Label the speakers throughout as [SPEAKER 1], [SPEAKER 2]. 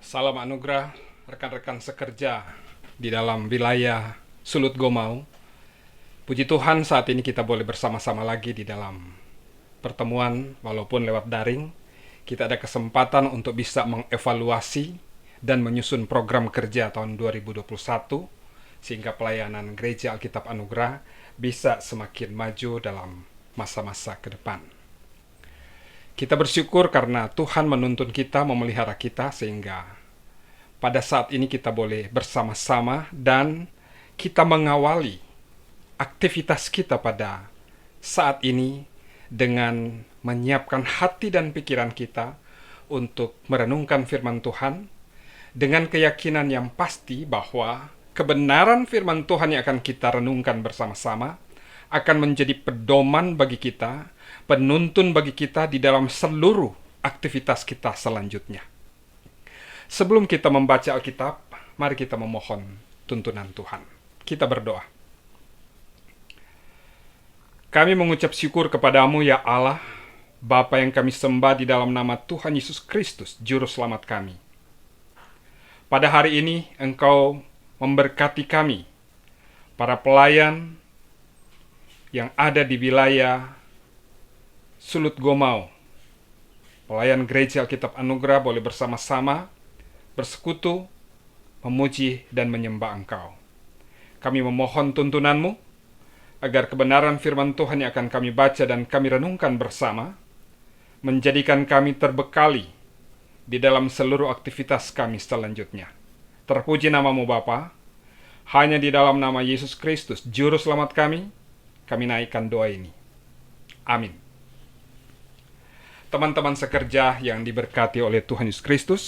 [SPEAKER 1] Salam anugerah rekan-rekan sekerja di dalam wilayah Sulut Gomau. Puji Tuhan saat ini kita boleh bersama-sama lagi di dalam pertemuan walaupun lewat daring. Kita ada kesempatan untuk bisa mengevaluasi dan menyusun program kerja tahun 2021 sehingga pelayanan Gereja Alkitab Anugerah bisa semakin maju dalam masa-masa ke depan. Kita bersyukur karena Tuhan menuntun kita, memelihara kita, sehingga pada saat ini kita boleh bersama-sama dan kita mengawali aktivitas kita pada saat ini dengan menyiapkan hati dan pikiran kita untuk merenungkan firman Tuhan dengan keyakinan yang pasti bahwa kebenaran firman Tuhan yang akan kita renungkan bersama-sama akan menjadi pedoman bagi kita, penuntun bagi kita di dalam seluruh aktivitas kita selanjutnya. Sebelum kita membaca Alkitab, mari kita memohon tuntunan Tuhan. Kita berdoa. Kami mengucap syukur kepadamu ya Allah, Bapa yang kami sembah di dalam nama Tuhan Yesus Kristus, Juru Selamat kami. Pada hari ini Engkau memberkati kami, para pelayan yang ada di wilayah Sulut Gomau. Pelayan Gereja Alkitab Anugerah boleh bersama-sama bersekutu, memuji dan menyembah Engkau. Kami memohon tuntunan-Mu agar kebenaran firman Tuhan yang akan kami baca dan kami renungkan bersama menjadikan kami terbekali di dalam seluruh aktivitas kami selanjutnya. Terpuji nama-Mu Bapa. Hanya di dalam nama Yesus Kristus, Juru Selamat kami naikkan doa ini. Amin. Teman-teman sekerja yang diberkati oleh Tuhan Yesus Kristus,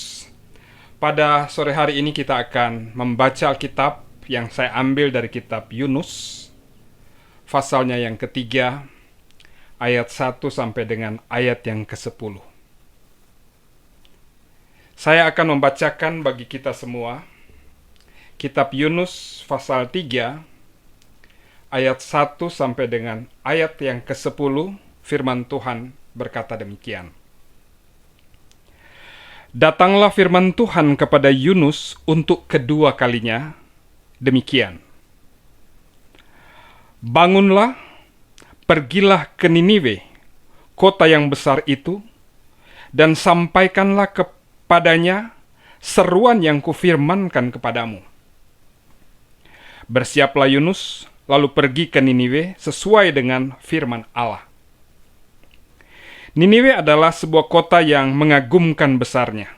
[SPEAKER 1] pada sore hari ini kita akan membaca Alkitab yang saya ambil dari kitab Yunus, pasalnya yang ketiga, ayat 1 sampai dengan ayat yang ke-10. Saya akan membacakan bagi kita semua kitab Yunus pasal 3, ayat 1 sampai dengan ayat yang ke-10. Firman Tuhan berkata demikian. Datanglah firman Tuhan kepada Yunus untuk kedua kalinya, demikian. Bangunlah, pergilah ke Niniwe, kota yang besar itu, dan sampaikanlah kepadanya seruan yang kufirmankan kepadamu. Bersiaplah Yunus, lalu pergi ke Niniwe sesuai dengan firman Allah. Niniwe adalah sebuah kota yang mengagumkan besarnya.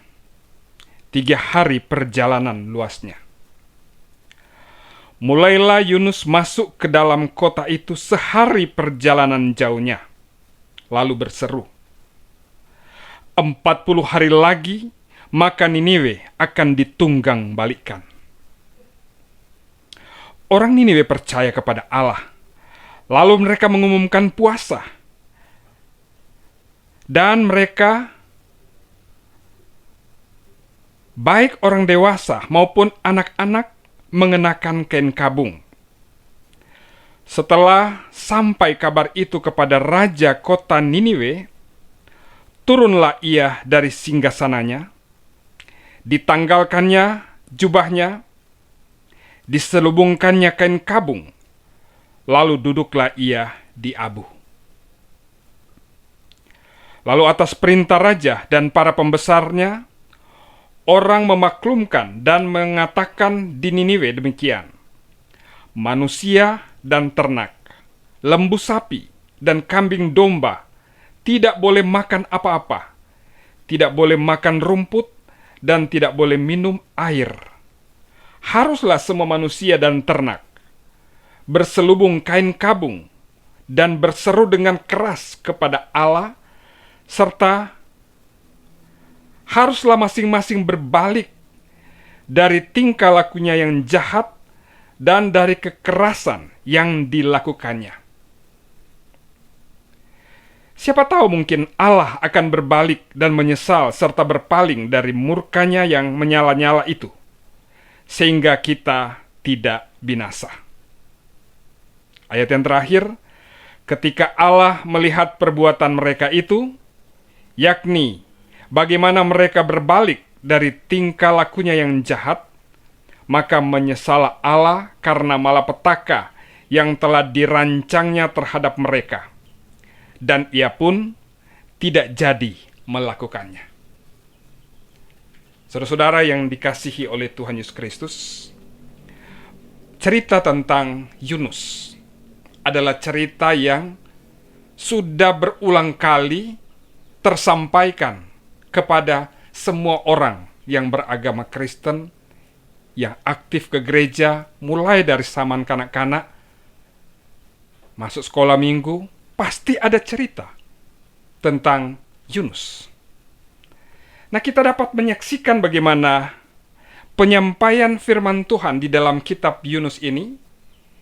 [SPEAKER 1] 3 hari perjalanan luasnya. Mulailah Yunus masuk ke dalam kota itu sehari perjalanan jauhnya, lalu berseru, 40 hari lagi, maka Niniwe akan ditunggang balikkan. Orang Niniwe percaya kepada Allah, lalu mereka mengumumkan puasa. Dan mereka, baik orang dewasa maupun anak-anak, mengenakan kain kabung. Setelah sampai kabar itu kepada raja kota Niniwe, turunlah ia dari singgasananya, ditanggalkannya jubahnya, diselubungkannya kain kabung, lalu duduklah ia di abu. Lalu atas perintah raja dan para pembesarnya, orang memaklumkan dan mengatakan di Niniwe demikian. Manusia dan ternak, lembu sapi dan kambing domba tidak boleh makan apa-apa, tidak boleh makan rumput dan tidak boleh minum air. Haruslah semua manusia dan ternak berselubung kain kabung dan berseru dengan keras kepada Allah, serta haruslah masing-masing berbalik dari tingkah lakunya yang jahat dan dari kekerasan yang dilakukannya. Siapa tahu mungkin Allah akan berbalik dan menyesal serta berpaling dari murkanya yang menyala-nyala itu, sehingga kita tidak binasa. Ayat yang terakhir, ketika Allah melihat perbuatan mereka itu, yakni bagaimana mereka berbalik dari tingkah lakunya yang jahat, maka menyesallah Allah karena malapetaka yang telah dirancangnya terhadap mereka, dan ia pun tidak jadi melakukannya. Saudara-saudara yang dikasihi oleh Tuhan Yesus Kristus, cerita tentang Yunus adalah cerita yang sudah berulang kali tersampaikan kepada semua orang yang beragama Kristen, yang aktif ke gereja, mulai dari zaman kanak-kanak, masuk sekolah minggu, pasti ada cerita tentang Yunus. Nah, kita dapat menyaksikan bagaimana penyampaian firman Tuhan di dalam kitab Yunus ini.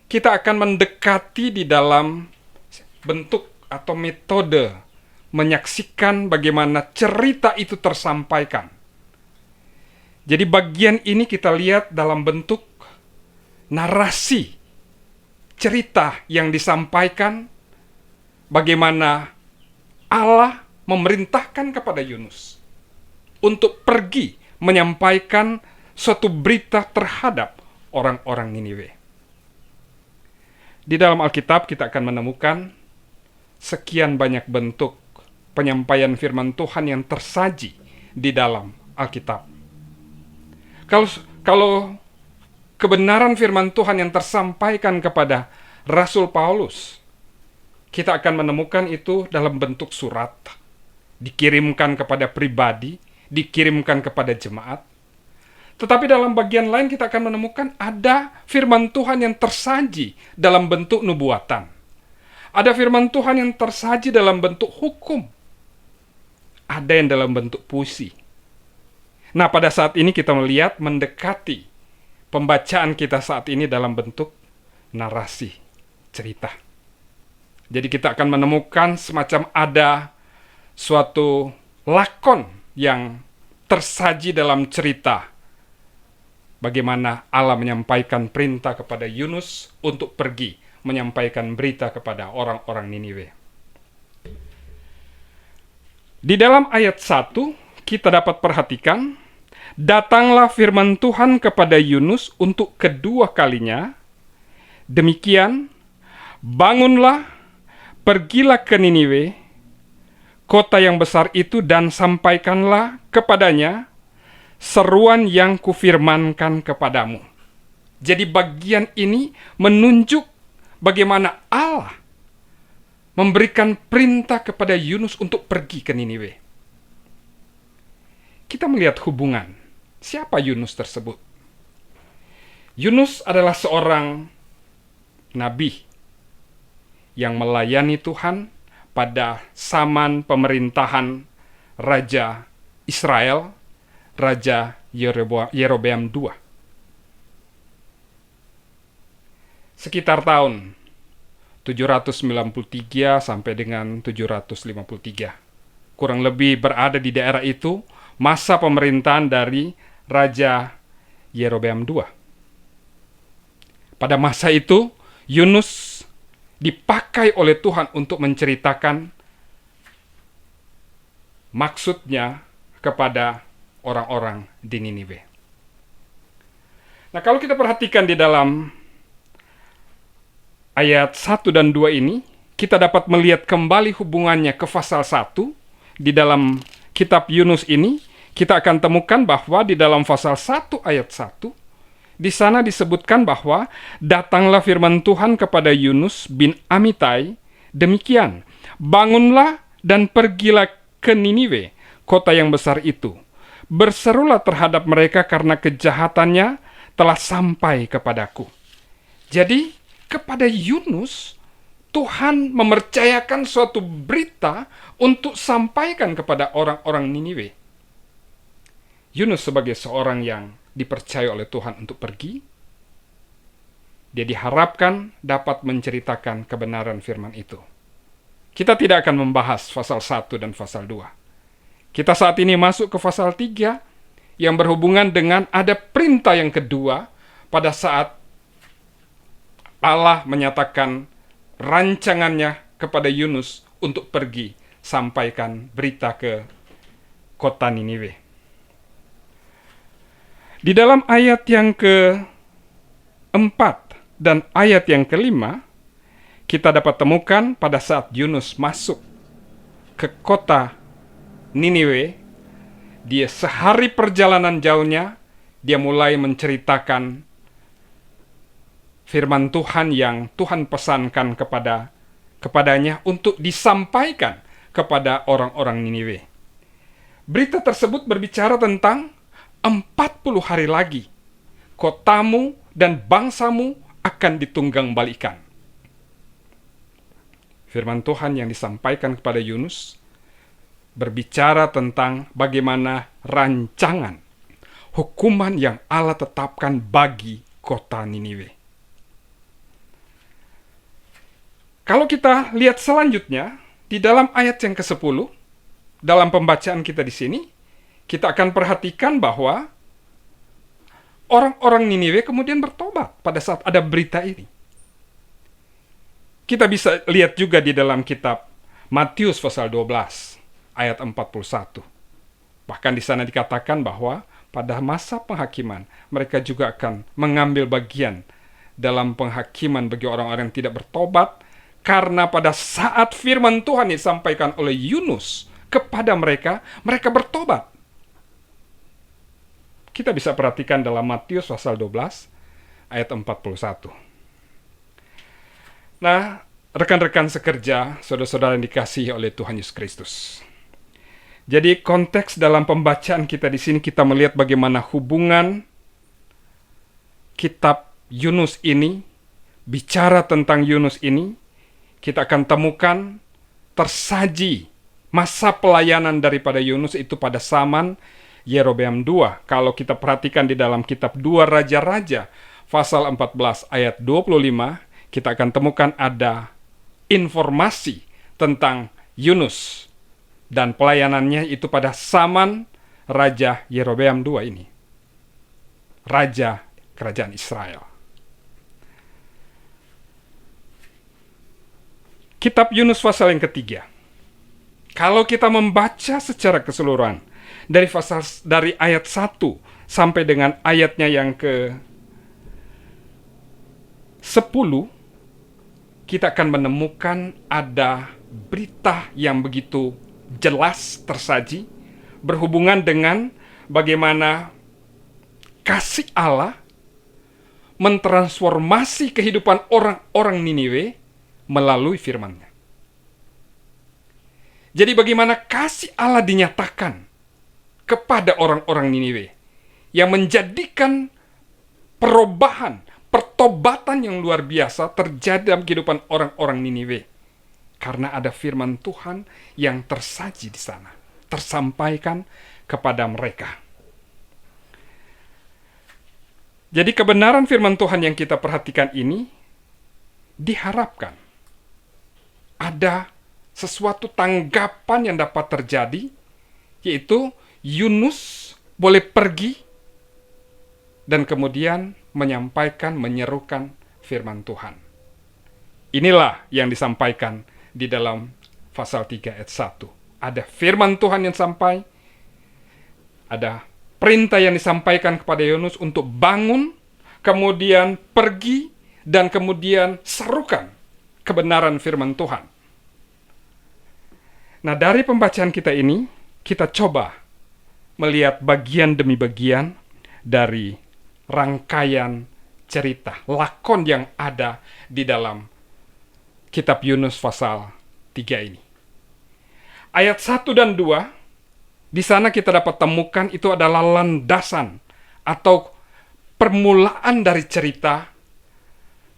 [SPEAKER 1] Kita akan mendekati di dalam bentuk atau metode menyaksikan bagaimana cerita itu tersampaikan. Jadi bagian ini kita lihat dalam bentuk narasi cerita yang disampaikan, bagaimana Allah memerintahkan kepada Yunus untuk pergi menyampaikan suatu berita terhadap orang-orang Niniwe. Di dalam Alkitab kita akan menemukan sekian banyak bentuk penyampaian firman Tuhan yang tersaji di dalam Alkitab. Kalau kebenaran firman Tuhan yang tersampaikan kepada Rasul Paulus, kita akan menemukan itu dalam bentuk surat, dikirimkan kepada pribadi, dikirimkan kepada jemaat. Tetapi dalam bagian lain kita akan menemukan ada firman Tuhan yang tersaji dalam bentuk nubuatan. Ada firman Tuhan yang tersaji dalam bentuk hukum. Ada yang dalam bentuk puisi. Nah, pada saat ini kita melihat mendekati pembacaan kita saat ini dalam bentuk narasi, cerita. Jadi kita akan menemukan semacam ada suatu lakon yang tersaji dalam cerita. Bagaimana Allah menyampaikan perintah kepada Yunus untuk pergi menyampaikan berita kepada orang-orang Niniwe. Di dalam ayat 1 kita dapat perhatikan, datanglah firman Tuhan kepada Yunus untuk kedua kalinya. Demikian, bangunlah, pergilah ke Niniwe, kota yang besar itu, dan sampaikanlah kepadanya seruan yang kufirmankan kepadamu. Jadi bagian ini menunjuk bagaimana Allah memberikan perintah kepada Yunus untuk pergi ke Niniwe. Kita melihat hubungan. Siapa Yunus tersebut? Yunus adalah seorang nabi yang melayani Tuhan pada zaman pemerintahan Raja Israel, Raja Yerobeam II. Sekitar tahun 793 sampai dengan 753. Kurang lebih berada di daerah itu masa pemerintahan dari Raja Yerobeam II. Pada masa itu, Yunus dipakai oleh Tuhan untuk menceritakan maksudnya kepada orang-orang di Niniwe. Nah, kalau kita perhatikan di dalam ayat 1 dan 2 ini, kita dapat melihat kembali hubungannya ke pasal 1. Di dalam kitab Yunus ini, kita akan temukan bahwa di dalam pasal 1 ayat 1, di sana disebutkan bahwa datanglah firman Tuhan kepada Yunus bin Amitai, demikian, bangunlah dan pergilah ke Niniwe, kota yang besar itu. Berserulah terhadap mereka karena kejahatannya telah sampai kepadaku. Jadi, kepada Yunus, Tuhan mempercayakan suatu berita untuk sampaikan kepada orang-orang Niniwe. Yunus sebagai seorang yang dipercaya oleh Tuhan untuk pergi, dia diharapkan dapat menceritakan kebenaran firman itu. Kita tidak akan membahas pasal 1 dan pasal 2. Kita saat ini masuk ke pasal 3 yang berhubungan dengan ada perintah yang kedua pada saat Allah menyatakan rancangannya kepada Yunus untuk pergi sampaikan berita ke kota Niniwe. Di dalam ayat yang keempat dan ayat yang kelima, kita dapat temukan pada saat Yunus masuk ke kota Niniwe, dia sehari perjalanan jauhnya, dia mulai menceritakan firman Tuhan yang Tuhan pesankan kepadanya untuk disampaikan kepada orang-orang Niniwe. Berita tersebut berbicara tentang 40 hari lagi kotamu dan bangsamu akan ditunggangbalikan. Firman Tuhan yang disampaikan kepada Yunus berbicara tentang bagaimana rancangan hukuman yang Allah tetapkan bagi kota Niniwe. Kalau kita lihat selanjutnya, di dalam ayat yang ke-10, dalam pembacaan kita di sini, kita akan perhatikan bahwa orang-orang Niniwe kemudian bertobat pada saat ada berita ini. Kita bisa lihat juga di dalam kitab Matius pasal 12, ayat 41. Bahkan di sana dikatakan bahwa pada masa penghakiman, mereka juga akan mengambil bagian dalam penghakiman bagi orang-orang yang tidak bertobat, karena pada saat firman Tuhan disampaikan oleh Yunus kepada mereka, mereka bertobat. Kita bisa perhatikan dalam Matius pasal 12 ayat 41. Nah, rekan-rekan sekerja, saudara-saudara yang dikasihi oleh Tuhan Yesus Kristus. Jadi konteks dalam pembacaan kita di sini, kita melihat bagaimana hubungan kitab Yunus ini, bicara tentang Yunus ini, kita akan temukan tersaji masa pelayanan daripada Yunus itu pada zaman Yerobeam II. Kalau kita perhatikan di dalam kitab 2 Raja-Raja pasal 14 ayat 25, kita akan temukan ada informasi tentang Yunus dan pelayanannya itu pada zaman Raja Yerobeam II ini, Raja Kerajaan Israel. Kitab Yunus pasal yang ketiga. Kalau kita membaca secara keseluruhan dari ayat 1 sampai dengan ayatnya yang ke-10, kita akan menemukan ada berita yang begitu jelas tersaji berhubungan dengan bagaimana kasih Allah mentransformasi kehidupan orang-orang Niniwe melalui firman-Nya. Jadi bagaimana kasih Allah dinyatakan kepada orang-orang Niniwe yang menjadikan perubahan, pertobatan yang luar biasa terjadi dalam kehidupan orang-orang Niniwe. Karena ada firman Tuhan yang tersaji di sana, tersampaikan kepada mereka. Jadi kebenaran firman Tuhan yang kita perhatikan ini diharapkan ada sesuatu tanggapan yang dapat terjadi, yaitu Yunus boleh pergi dan kemudian menyampaikan, menyerukan firman Tuhan. Inilah yang disampaikan di dalam pasal 3 ayat 1. Ada firman Tuhan yang sampai, ada perintah yang disampaikan kepada Yunus untuk bangun, kemudian pergi, dan kemudian serukan kebenaran firman Tuhan. Nah, dari pembacaan kita ini, kita coba melihat bagian demi bagian dari rangkaian cerita, lakon yang ada di dalam kitab Yunus pasal 3 ini. Ayat 1 dan 2, di sana kita dapat temukan itu adalah landasan atau permulaan dari cerita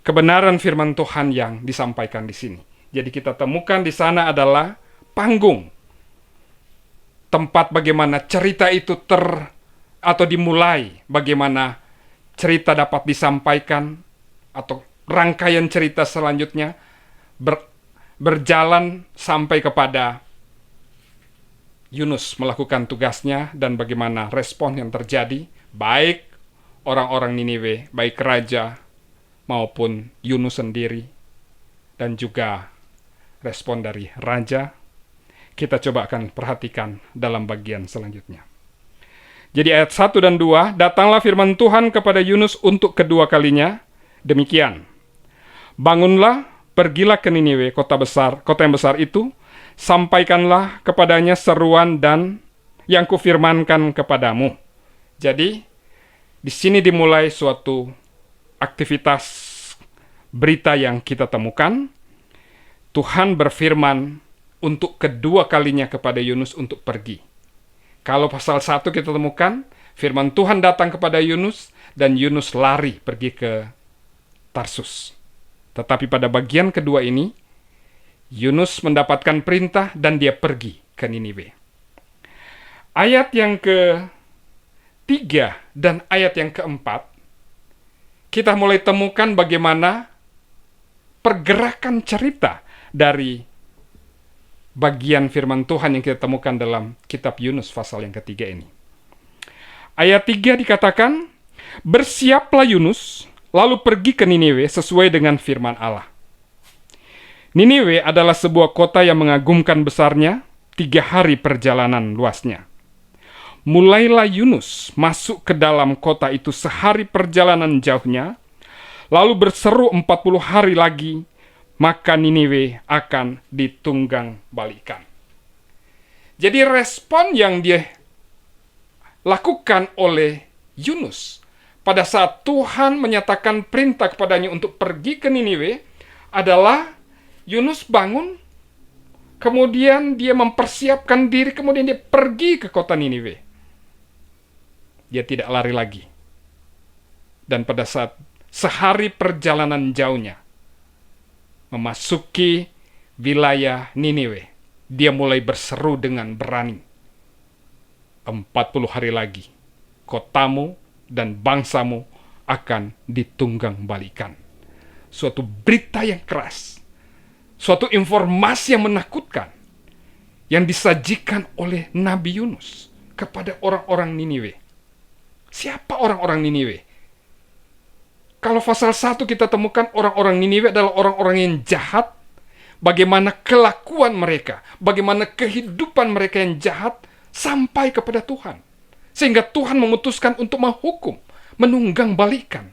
[SPEAKER 1] kebenaran firman Tuhan yang disampaikan di sini. Jadi kita temukan di sana adalah panggung, tempat bagaimana cerita itu atau dimulai, bagaimana cerita dapat disampaikan atau rangkaian cerita selanjutnya berjalan sampai kepada Yunus melakukan tugasnya dan bagaimana respon yang terjadi, baik orang-orang Niniwe, baik raja maupun Yunus sendiri, dan juga respon dari raja. Kita coba akan perhatikan dalam bagian selanjutnya. Jadi ayat 1 dan 2, datanglah firman Tuhan kepada Yunus untuk kedua kalinya, demikian. Bangunlah, pergilah ke Niniwe, kota yang besar itu, sampaikanlah kepadanya seruan dan yang kufirmankan kepadamu. Jadi, di sini dimulai suatu aktivitas berita yang kita temukan. Tuhan berfirman untuk kedua kalinya kepada Yunus untuk pergi. Kalau pasal 1 kita temukan, firman Tuhan datang kepada Yunus, dan Yunus lari pergi ke Tarsus. Tetapi pada bagian kedua ini, Yunus mendapatkan perintah dan dia pergi ke Niniwe. Ayat yang ke-3 dan ayat yang ke-4, kita mulai temukan bagaimana pergerakan cerita dari bagian firman Tuhan yang kita temukan dalam kitab Yunus pasal yang ketiga ini. Ayat 3 dikatakan, bersiaplah Yunus, lalu pergi ke Niniwe sesuai dengan firman Allah. Niniwe adalah sebuah kota yang mengagumkan besarnya, 3 hari perjalanan luasnya. Mulailah Yunus masuk ke dalam kota itu sehari perjalanan jauhnya, lalu berseru 40 hari lagi, maka Niniwe akan ditunggang balikan. Jadi respon yang dia lakukan oleh Yunus pada saat Tuhan menyatakan perintah kepadanya untuk pergi ke Niniwe adalah Yunus bangun, kemudian dia mempersiapkan diri, kemudian dia pergi ke kota Niniwe. Dia tidak lari lagi. Dan pada saat sehari perjalanan jauhnya, memasuki wilayah Niniwe, dia mulai berseru dengan berani. 40 hari lagi, kotamu dan bangsamu akan ditunggang balikan. Suatu berita yang keras, suatu informasi yang menakutkan, yang disajikan oleh Nabi Yunus kepada orang-orang Niniwe. Siapa orang-orang Niniwe? Kalau pasal 1 kita temukan orang-orang Niniwe adalah orang-orang yang jahat, bagaimana kelakuan mereka, bagaimana kehidupan mereka yang jahat sampai kepada Tuhan. Sehingga Tuhan memutuskan untuk menghukum, menunggang balikan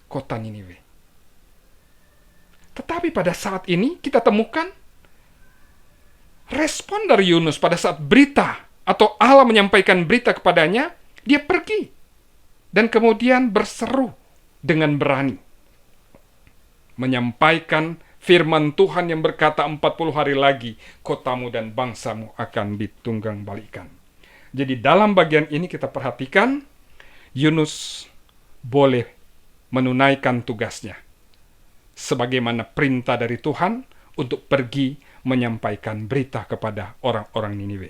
[SPEAKER 1] kota Niniwe. Tetapi pada saat ini kita temukan respon dari Yunus pada saat berita atau Allah menyampaikan berita kepadanya, dia pergi dan kemudian berseru dengan berani menyampaikan firman Tuhan yang berkata 40 hari lagi kotamu dan bangsamu akan ditunggang balikan. Jadi dalam bagian ini kita perhatikan Yunus boleh menunaikan tugasnya sebagaimana perintah dari Tuhan untuk pergi menyampaikan berita kepada orang-orang Niniwe.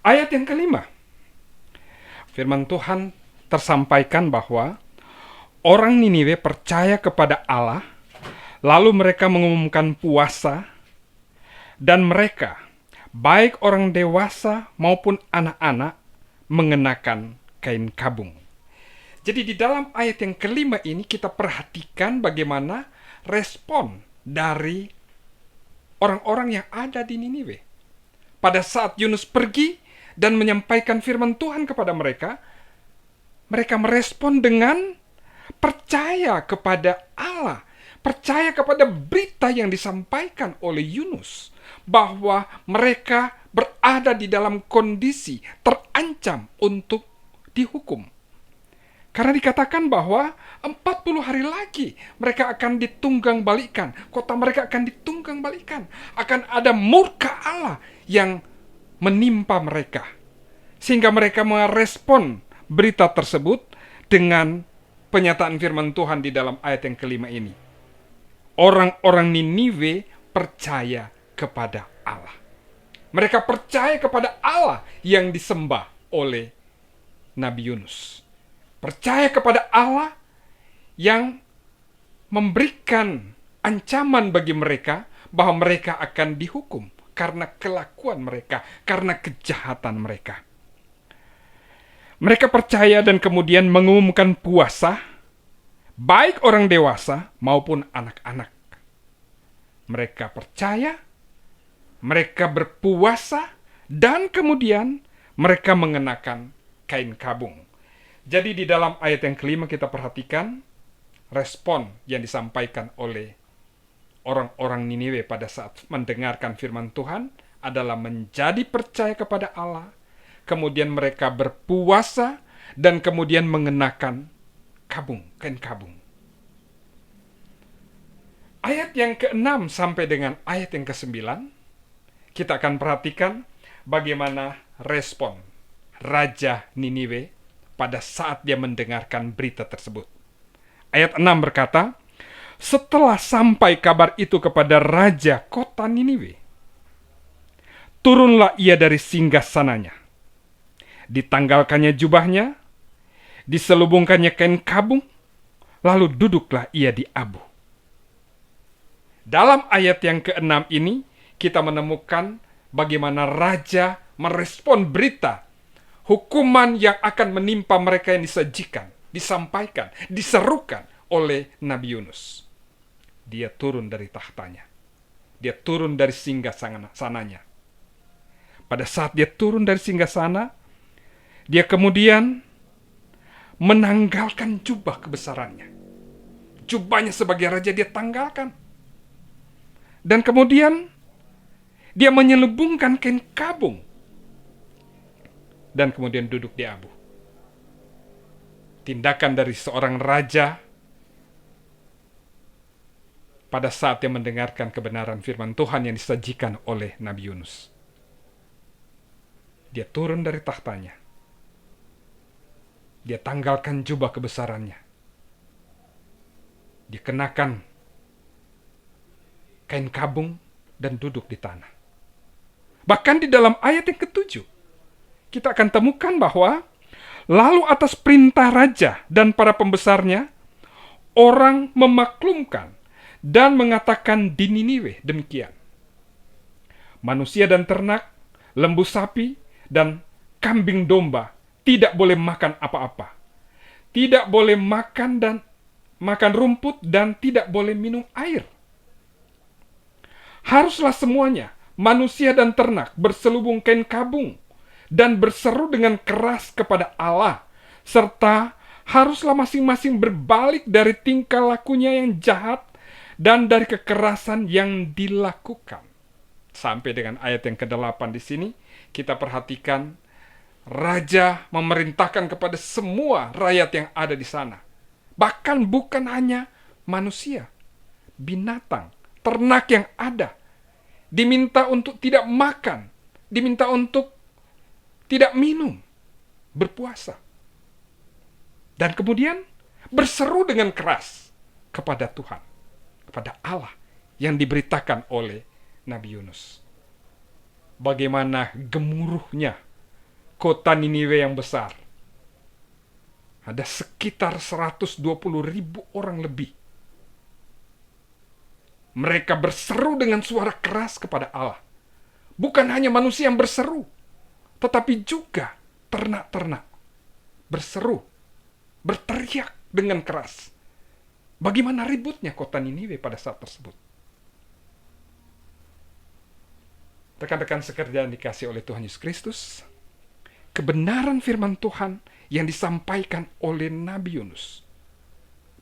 [SPEAKER 1] Ayat yang kelima, firman Tuhan tersampaikan bahwa orang Niniwe percaya kepada Allah, lalu mereka mengumumkan puasa, dan mereka, baik orang dewasa maupun anak-anak, mengenakan kain kabung. Jadi di dalam ayat yang kelima ini kita perhatikan bagaimana respon dari orang-orang yang ada di Niniwe. Pada saat Yunus pergi dan menyampaikan firman Tuhan kepada mereka, mereka merespon dengan percaya kepada Allah, percaya kepada berita yang disampaikan oleh Yunus, bahwa mereka berada di dalam kondisi terancam untuk dihukum. Karena dikatakan bahwa 40 hari lagi mereka akan ditunggang balikan, kota mereka akan ditunggang balikan, akan ada murka Allah yang menimpa mereka. Sehingga mereka merespon berita tersebut dengan penyataan firman Tuhan di dalam ayat yang kelima ini. Orang-orang Niniwe percaya kepada Allah. Mereka percaya kepada Allah yang disembah oleh Nabi Yunus. Percaya kepada Allah yang memberikan ancaman bagi mereka bahwa mereka akan dihukum karena kelakuan mereka, karena kejahatan mereka. Mereka percaya dan kemudian mengumumkan puasa, baik orang dewasa maupun anak-anak. Mereka percaya, mereka berpuasa, dan kemudian mereka mengenakan kain kabung. Jadi di dalam ayat yang kelima kita perhatikan respon yang disampaikan oleh orang-orang Niniwe pada saat mendengarkan firman Tuhan adalah menjadi percaya kepada Allah, kemudian mereka berpuasa, dan kemudian mengenakan kain kabung. Ayat yang ke-6 sampai dengan ayat yang ke-9, kita akan perhatikan bagaimana respon Raja Niniwe pada saat dia mendengarkan berita tersebut. Ayat 6 berkata, setelah sampai kabar itu kepada Raja kota Niniwe, turunlah ia dari singgasananya. Ditanggalkannya jubahnya, diselubungkannya kain kabung, lalu duduklah ia di abu. Dalam ayat yang ke-6 ini, kita menemukan bagaimana raja merespon berita hukuman yang akan menimpa mereka yang disajikan, disampaikan, diserukan oleh Nabi Yunus. Dia turun dari tahtanya. Dia turun dari singgasananya. Pada saat dia turun dari singgasana, dia kemudian menanggalkan jubah kebesarannya. Jubahnya sebagai raja dia tanggalkan. Dan kemudian dia menyelubungkan kain kabung. Dan kemudian duduk di abu. Tindakan dari seorang raja pada saat dia mendengarkan kebenaran firman Tuhan yang disajikan oleh Nabi Yunus. Dia turun dari tahtanya. Dia tanggalkan jubah kebesarannya. Dia kenakan kain kabung dan duduk di tanah. Bahkan di dalam ayat yang ke-7, kita akan temukan bahwa lalu atas perintah raja dan para pembesarnya, orang memaklumkan dan mengatakan di Niniwe demikian. Manusia dan ternak, lembu sapi, dan kambing domba tidak boleh makan apa-apa. Tidak boleh makan rumput dan tidak boleh minum air. Haruslah semuanya, manusia dan ternak, berselubung kain kabung dan berseru dengan keras kepada Allah, serta haruslah masing-masing berbalik dari tingkah lakunya yang jahat dan dari kekerasan yang dilakukan. Sampai dengan ayat yang ke-8 di sini, kita perhatikan raja memerintahkan kepada semua rakyat yang ada di sana. Bahkan bukan hanya manusia, binatang, ternak yang ada. Diminta untuk tidak makan, diminta untuk tidak minum, berpuasa. Dan kemudian berseru dengan keras kepada Tuhan, kepada Allah yang diberitakan oleh Nabi Yunus. Bagaimana gemuruhnya kota Niniwe yang besar. Ada sekitar 120.000 orang lebih. Mereka berseru dengan suara keras kepada Allah. Bukan hanya manusia yang berseru, tetapi juga ternak-ternak berseru, berteriak dengan keras. Bagaimana ributnya kota Niniwe pada saat tersebut. Rekan-rekan sekerja yang dikasih oleh Tuhan Yesus Kristus, kebenaran firman Tuhan yang disampaikan oleh Nabi Yunus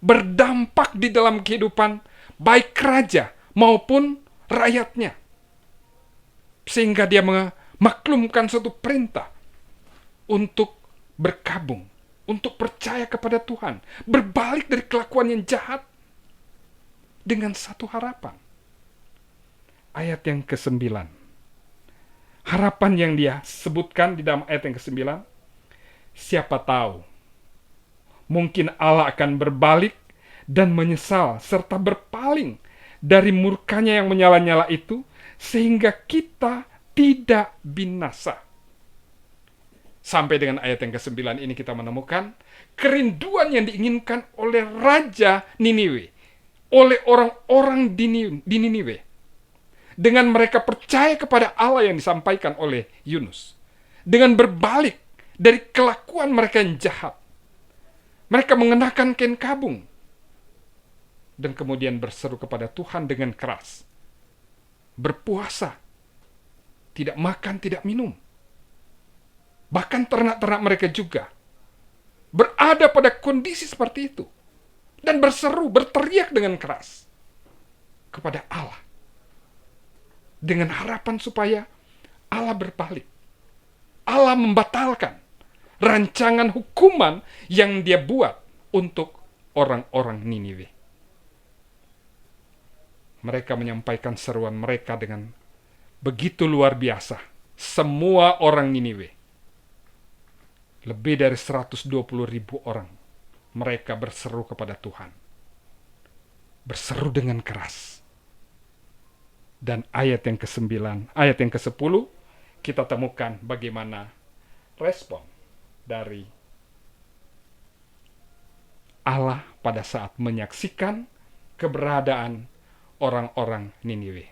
[SPEAKER 1] berdampak di dalam kehidupan baik raja maupun rakyatnya. Sehingga dia memaklumkan suatu perintah untuk berkabung, untuk percaya kepada Tuhan, berbalik dari kelakuan yang jahat dengan satu harapan. Ayat yang ke-9. Harapan yang dia sebutkan di dalam ayat yang ke-9, siapa tahu, mungkin Allah akan berbalik dan menyesal serta berpaling dari murkanya yang menyala-nyala itu, sehingga kita tidak binasa. Sampai dengan ayat yang ke-9 ini kita menemukan kerinduan yang diinginkan oleh Raja Niniwe, oleh orang-orang di Niniwe. Dengan mereka percaya kepada Allah yang disampaikan oleh Yunus. Dengan berbalik dari kelakuan mereka yang jahat. Mereka mengenakan kain kabung. Dan kemudian berseru kepada Tuhan dengan keras. Berpuasa. Tidak makan, tidak minum. bahkan ternak-ternak mereka juga berada pada kondisi seperti itu. Dan berseru, berteriak dengan keras kepada Allah. Dengan harapan supaya Allah berbalik. Allah membatalkan rancangan hukuman yang dia buat untuk orang-orang Niniwe. Mereka menyampaikan seruan mereka dengan begitu luar biasa. Semua orang Niniwe, lebih dari 120.000 orang, mereka berseru kepada Tuhan. Berseru dengan keras. Dan ayat yang ke-9, ayat yang ke-10, kita temukan bagaimana respon dari Allah pada saat menyaksikan keberadaan orang-orang Niniwe.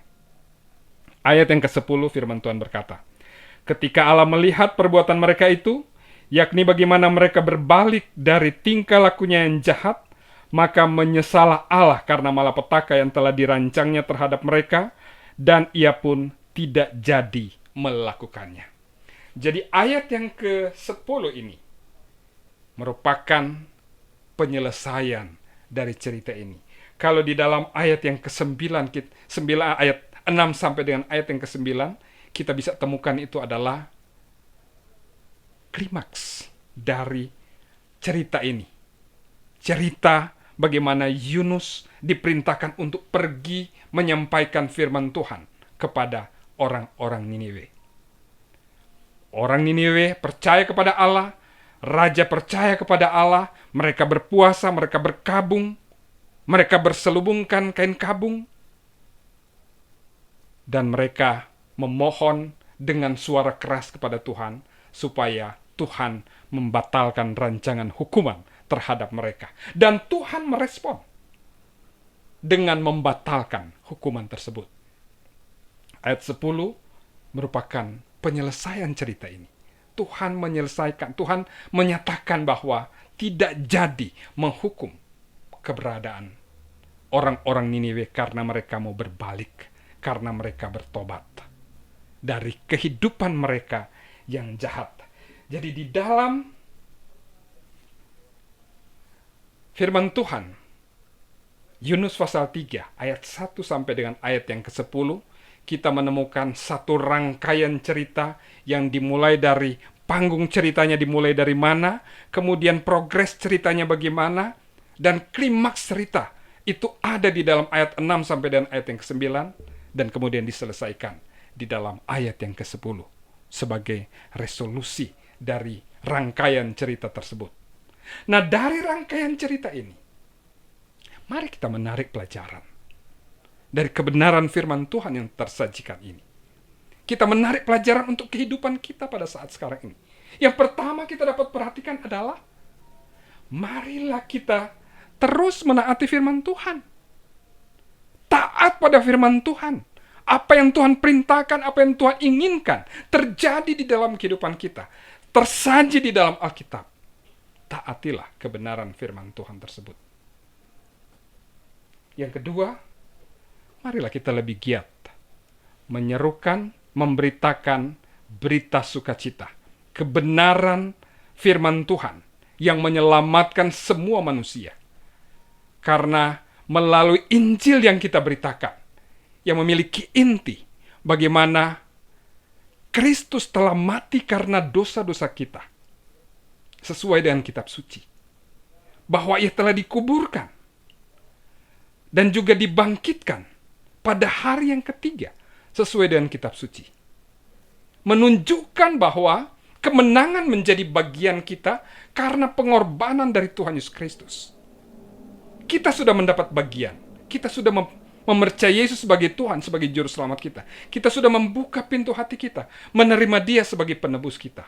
[SPEAKER 1] Ayat yang ke-10 firman Tuhan berkata, ketika Allah melihat perbuatan mereka itu, yakni bagaimana mereka berbalik dari tingkah lakunya yang jahat, maka menyesalah Allah karena malapetaka yang telah dirancangnya terhadap mereka, dan ia pun tidak jadi melakukannya. Jadi ayat yang ke-10 ini merupakan penyelesaian dari cerita ini. Kalau di dalam ayat yang ke-9, ayat 6 sampai dengan ayat yang ke-9, kita bisa temukan itu adalah klimaks dari cerita ini. Cerita bagaimana Yunus diperintahkan untuk pergi menyampaikan firman Tuhan kepada orang-orang Niniwe. Orang Niniwe percaya kepada Allah, raja percaya kepada Allah, mereka berpuasa, mereka berkabung, mereka berselubungkan kain kabung, dan mereka memohon dengan suara keras kepada Tuhan supaya Tuhan membatalkan rancangan hukuman terhadap mereka. Dan Tuhan merespon dengan membatalkan hukuman tersebut. Ayat 10 merupakan penyelesaian cerita ini. Tuhan menyelesaikan, Tuhan menyatakan bahwa tidak jadi menghukum keberadaan orang-orang Niniwe karena mereka mau berbalik, karena mereka bertobat dari kehidupan mereka yang jahat. Jadi di dalam firman Tuhan, Yunus pasal 3 ayat 1 sampai dengan ayat yang ke-10, kita menemukan satu rangkaian cerita yang dimulai dari panggung ceritanya dimulai dari mana, kemudian progres ceritanya bagaimana, dan klimaks cerita itu ada di dalam ayat 6 sampai dengan ayat yang ke-9, dan kemudian diselesaikan di dalam ayat yang ke-10 sebagai resolusi dari rangkaian cerita tersebut. Nah, dari rangkaian cerita ini, mari kita menarik pelajaran dari kebenaran firman Tuhan yang tersajikan ini. Kita menarik pelajaran untuk kehidupan kita pada saat sekarang ini. Yang pertama kita dapat perhatikan adalah, marilah kita terus menaati firman Tuhan. Taat pada firman Tuhan. Apa yang Tuhan perintahkan, apa yang Tuhan inginkan terjadi di dalam kehidupan kita, tersaji di dalam Alkitab. Taatilah kebenaran firman Tuhan tersebut. Yang kedua, marilah kita lebih giat menyerukan, memberitakan berita sukacita, kebenaran firman Tuhan yang menyelamatkan semua manusia. Karena melalui Injil yang kita beritakan, yang memiliki inti bagaimana Kristus telah mati karena dosa-dosa kita, sesuai dengan kitab suci, bahwa ia telah dikuburkan dan juga dibangkitkan pada hari yang ketiga, sesuai dengan kitab suci, menunjukkan bahwa kemenangan menjadi bagian kita karena pengorbanan dari Tuhan Yesus Kristus. Kita sudah mendapat bagian, kita sudah mempercayai Yesus sebagai Tuhan, sebagai juru selamat kita. Kita sudah membuka pintu hati kita, menerima Dia sebagai penebus kita.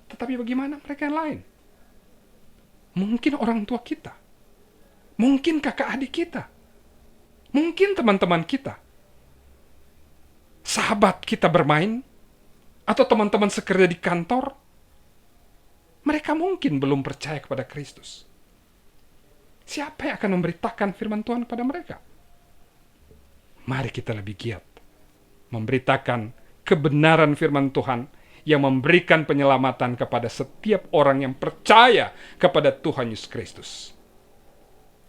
[SPEAKER 1] Tetapi bagaimana mereka yang lain? Mungkin orang tua kita, mungkin kakak adik kita, mungkin teman-teman kita, sahabat kita bermain, atau teman-teman sekerja di kantor, mereka mungkin belum percaya kepada Kristus. Siapa yang akan memberitakan firman Tuhan kepada mereka? Mari kita lebih giat memberitakan kebenaran firman Tuhan yang memberikan penyelamatan kepada setiap orang yang percaya kepada Tuhan Yesus Kristus.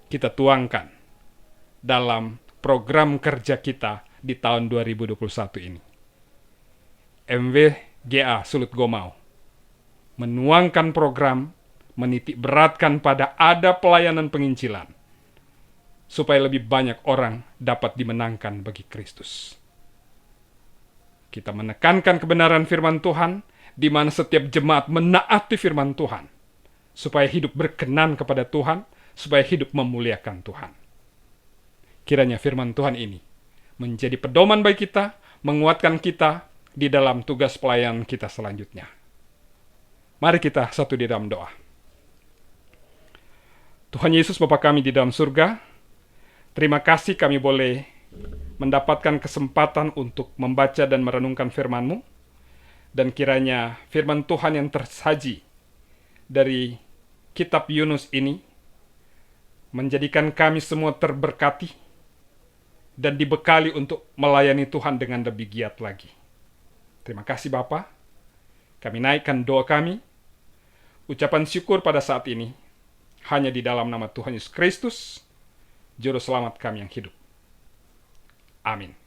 [SPEAKER 1] Kita tuangkan dalam program kerja kita di tahun 2021 ini. MWGA Sulut Gomau menuangkan program menitik beratkan pada ada pelayanan penginjilan, supaya lebih banyak orang dapat dimenangkan bagi Kristus. Kita menekankan kebenaran firman Tuhan, di mana setiap jemaat menaati firman Tuhan, supaya hidup berkenan kepada Tuhan, supaya hidup memuliakan Tuhan. Kiranya firman Tuhan ini menjadi pedoman bagi kita, menguatkan kita di dalam tugas pelayanan kita selanjutnya. Mari kita satu di dalam doa. Tuhan Yesus Bapa kami di dalam surga, terima kasih kami boleh mendapatkan kesempatan untuk membaca dan merenungkan firman-Mu, dan kiranya firman Tuhan yang tersaji dari kitab Yunus ini menjadikan kami semua terberkati dan dibekali untuk melayani Tuhan dengan lebih giat lagi. Terima kasih Bapa. Kami naikkan doa kami, ucapan syukur pada saat ini, hanya di dalam nama Tuhan Yesus Kristus, Juru Selamat kami yang hidup. Amin.